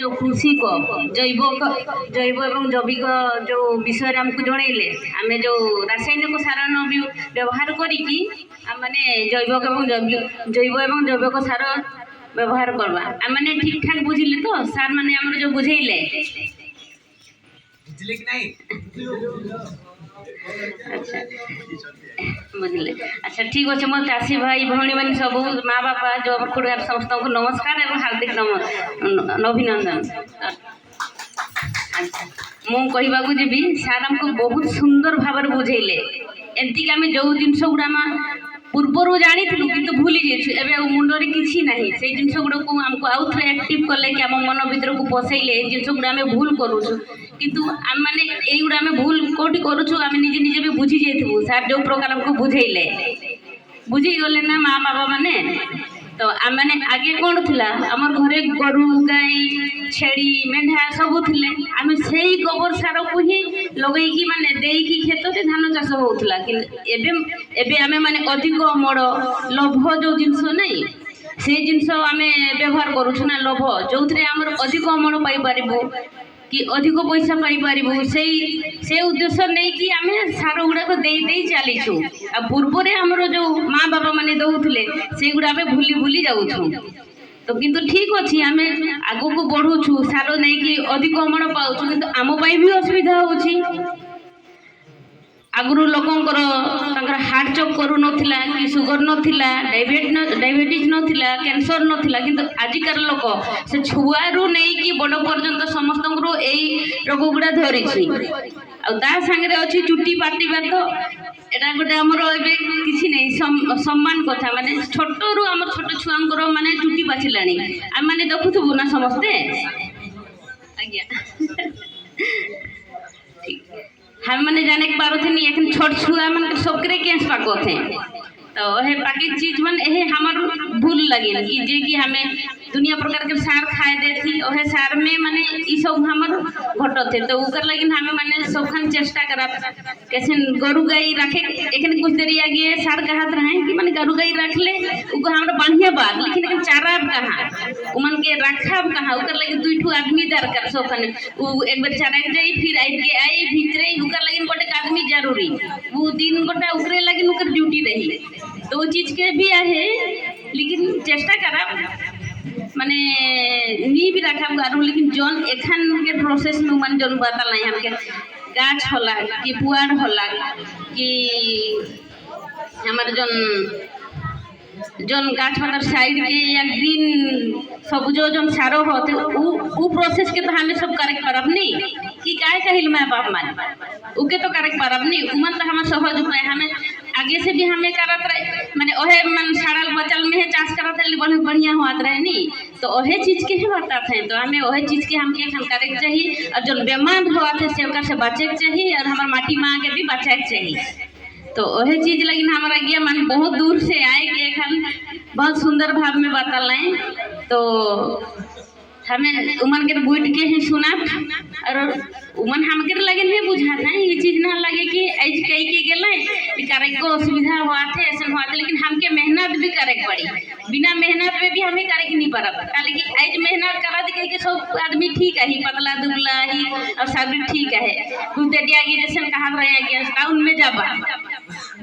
जो कृषि को जैव जैव एवं जैविक जो विषय आमको जनइले आम जो रासायनिक सार न व्यवहार करी मैंने जैव एवं जैविक सार व्यवहार करवा आम मैंने ठीक ठाक बुझिले तो सार मैंने आम जो बुझेले अच्छा बुझले अच्छा ठीक अच्छे मो चाषी भाई भौणी मैंने सब माँ बापा जो खुड़ार समस्त को नमस्कार एवं हार्दिक अभिनंदन मु कहवाक जी सार आमको बहुत सुंदर भाव बुझेले एमती आम जो जिनस गुड़ा पूर्वर जानी कि भूली जाइए मुंडे किसी ना से जिनस गुड़ा को आमको आउ थे एक्टिव कले कि आम मन भर को पसैले जिनस गुड़ा आम भूल करूँ किंतु आम मैंने युवा आम भूल कौटी करूँ आम निजे निजे भी बुझी जाइए सार जो प्रकार आमको बुझेले बुझी गले ना माँ बाबा माने तो आम मैंने आगे कौन थिला आमर घरे गरु गाय छेड़ी मेढ़ा सब थिले आम से गोबर सार को ही लगेगी माने देकी खेत से धान चाष होउथला कि एबे आम माने अधिक अमर लोभ जो जिनस नहीं से जिनस आम व्यवहार करूँ ना लोभ जो थे आम अधिक अमर पाइपर कि अधिक पैसा पाइपर से उद्देश्य नहीं कि आम सार गुड़ाक दे चलीछू आ पूर्व आमर जो माँ बापा मैंने दौले से गुड़ा आम भूली भूली जाऊँ तो किंतु ठीक अच्छी आम आग को बढ़ुछु सार नहीं कि अधिक अमल पाऊँ किंतु आम भी असुविधा होची आगु लोकंर हार्ट चोक करू नथिला कि सुगर नथिला डायबिटीज नथिला कैंसर नथिला किंतु आजिकार लोक से छुआरू नहीं कि बड़ पर्यंत समस्त यही रोग गुड़ा धरी सांगे अच्छी चुटी पाटिबा तो एटा गोटे आमर ए किसी नहीं सम्मान कथा माने छोटू आम छोट छुआ माने चुटी पाचिला आम मैंने देखुबू ना समस्ते आज्ञा हम मैंने जाने के पारो थे नहीं छोट छुआ मन सबके केस पाको थे तो हे बाकी चीज मन ये हमार भूल लगे कि जे कि हमें दुनिया प्रकार के सार खाए देती ओहे सार में माने ई सब हमर घट थे तो उकर लगिन हमें माने सबखन चेष्टा करा कैसे गरु गाय रखे एखन कुछ देरी आगे सार कहत रहे कि माने गरु गाय रख ले उको हमरा बढ़िया बात लेकिन एखन चारा कहाँ उमन के रखाब कहाँ उकर लगिन दुई ठू आदमी दरकार सबखन उ एक बार चारा के जाई फिर आई के आई भीतरे उकर लगिन गोटे आदमी जरूरी वो दिन गोटा उकरे लगिन उकर ड्यूटी रही तो वो चीज के भी आहे लेकिन चेष्टा करा माने नी भी रखा गारू लेकिन जौन एखन के प्रोसेस में मन जौन बताल नहीं हमके गाछ होला कि पुआर होला कि हमारे जौन गाछ वाला साइड के या ग्रीन सबुज जौन सारो होते उ प्रोसेस के तो हमें सब करेक्ट करब नहीं कि काय कहिल मैं बाप मान उके तो करेक्ट करब नहीं उमन तो हम सहज उपाय हमें आगे से भी हमें करत रहे माने ओहे मन साड़ल बचल में है चाष करत रहे बहुत बढ़िया होत रहे नहीं तो ओहे चीज के ही बताते हैं तो हमें ओहे चीज के हमके हम करे के चाहिए और जो बीमार होत है से ओकर से बचे के चाहिए और हमार माटी माँ के भी बचे के चाहिए तो वही चीज लेकिन हमारा गया मन बहुत दूर से आए कि एखन बहुत सुंदर भाव में बताल तो हमें उमन के बुट के ही सुना और उमन हमके लगे नहीं बुझा था ये चीज ना लगे कि आज कई के गए करे को असुविधा हुआ थे ऐसा हुआ था लेकिन हमके मेहनत भी करे पड़ी बिना मेहनत पे भी हमें करे के नहीं पड़ा काले कि आज मेहनत करा दी के सब आदमी ठीक है ही पतला दुबला ही और सब ठीक है कुछ देर आगे जैसे कहा रहे कि टाउन में जाबा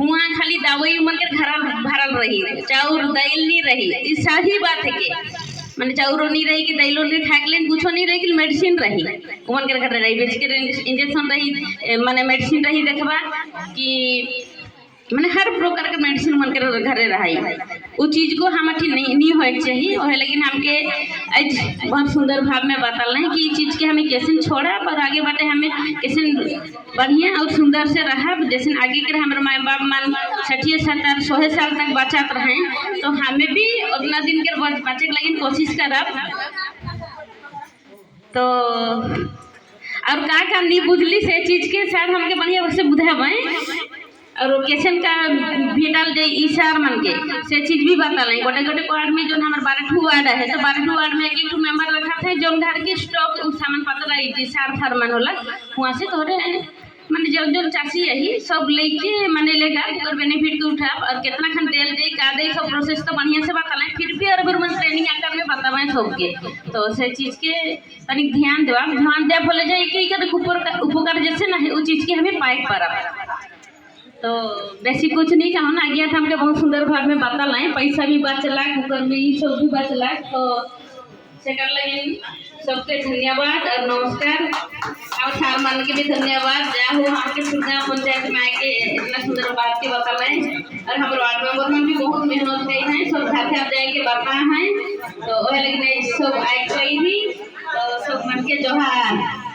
हुआ खाली दवाई उमन के घर भरल रही चाउर दाल नहीं रही ये सही बात है कि माने चाउरो नहीं रही कि दाइलो नहीं खाए लेकिन कुछ नहीं रही कि मेडिसिन रही उमन के घर रही बेच के इंजेक्शन रही माने मेडिसिन रही देखबा कि माने हर प्रकार के मेडिसिन मन के घरे रही वो चीज को हम नहीं होए चाहिए और लेकिन हमके आज बहुत सुंदर भाव में बताल है कि चीज के हमें कैसे छोड़ा और आगे बाटे हमें कैसे बढ़िया और सुंदर से रहा जैसे आगे के हमारे माँ बाप मान 60-70-100 साल तक बचात रहे तो हमें भी उतना दिन के बचे के लगी कोशिश करब तो और का नहीं बुझली से चीज के साथ हमके बढ़िया से बुझाबे और लोकेशन का भेटल जे ईसार मन के से चीज भी बताल गोटे गोटे वार्ड में जो हमारे 12 वार्ड है तो 12 वार्ड में एक मेंबर रखा थे जो घर के स्टॉक सामान पता रही सार फार मन होला वहाँ से तोरे माने जो जो चासी यही सब लेके माने लेगा ओकर बेनिफिट के उठा और कितना खन देल जाई का दे सब प्रोसेस तो बढ़िया से बताले फिर भी अगर मन ट्रेनिंग आकर में बतावे सबके तो से चीज के तनिक ध्यान दे बोले जाए कि उपकार जैसे ना है उस चीज के हमें पाए परब तो बेसी कुछ नहीं कहो ना आज्ञा था हमके बहुत सुंदर भाग में बताला पैसा भी बचला कुकर में ये सब भी बचला तो से कर लगे सबके धन्यवाद और नमस्कार और सार मान के भी धन्यवाद जय हो हमके सुरगा पंचायत में आके इतना सुंदर बात के बताला और हम वार्ड मेंबर में भी बहुत मेहनत कई है सब साथ साथ जाके बता है तो ओहे लगे सब आई कोई भी तो सब मन के जोहार।